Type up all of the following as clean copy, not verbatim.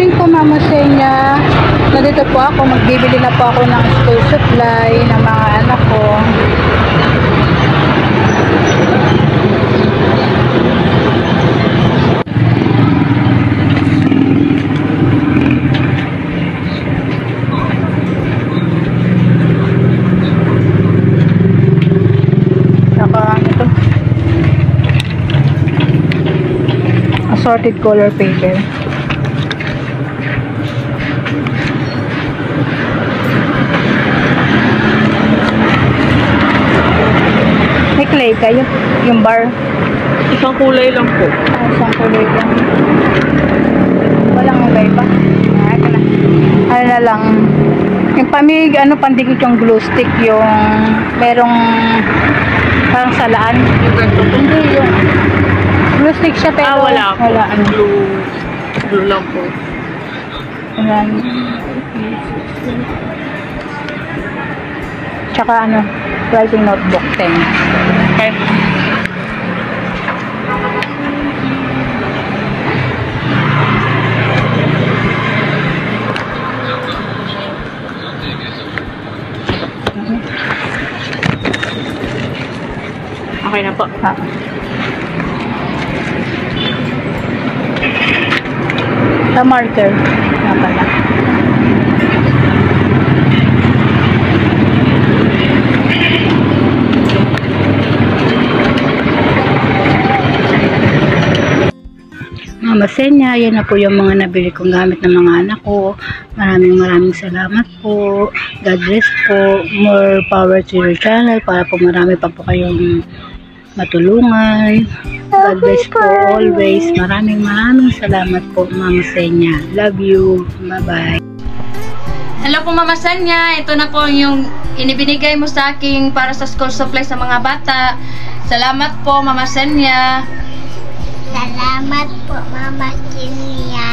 morning po, Mama Senya. Nandito po ako, magbibili na po ako ng school supply ng mga anak ko. Saka ito, assorted color paper. May clay kayo? Yung bar? Isang kulay lang po. Isang kulay lang. Walang kulay pa. Ito na. Ano na lang. Yung pamig, pandikit yung glue stick, yung merong parang salaan. Yung ganito po? Hindi, yung glue stick siya pero wala po. Wala. Blue lang po. Ayan. Tsaka writing notebook 10. Okay. Okay na po. Ha. Sa marker. Nga pala. Mama Senya, yan na po yung mga nabili kong gamit ng mga anak ko. Maraming salamat po. God bless po. More power to your channel para po marami pa po kayong matulungan. God bless po always. Maraming salamat po, Mama Senya. Love you. Bye-bye. Hello po, Mama Senya. Ito na po yung inibinigay mo sa akin para sa school supply sa mga bata. Salamat po, Mama Senya. Salamat po, Mama Senya.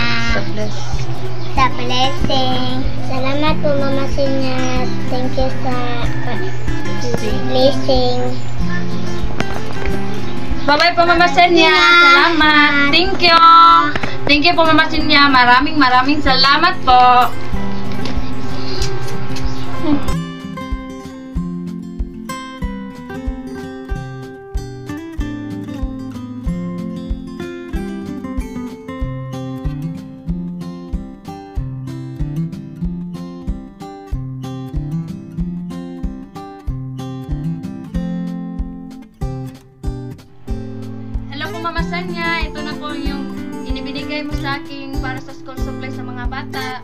Sa blessing. Salamat po, Mama Senya. Thank you sa blessing. Bye-bye po, Mama Senya. Salamat. Thank you. Thank you po, Mama Senya. Maraming salamat po. Hello po, Mama Senya. Ito na po yung inibinigay mo sa akin para sa school supply sa mga bata.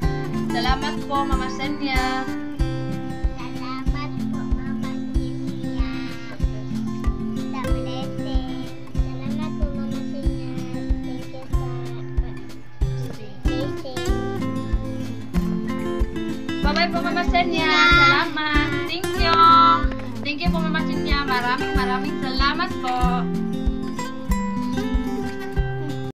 Salamat po, Mama Senya. Salamat po, Mama Senya. Sa blessing. Salamat po, Mama Senya. Thank you sa blessing. Bye-bye po, Mama Senya. Salamat. Thank you. Thank you po, Mama Senya. Maraming salamat po.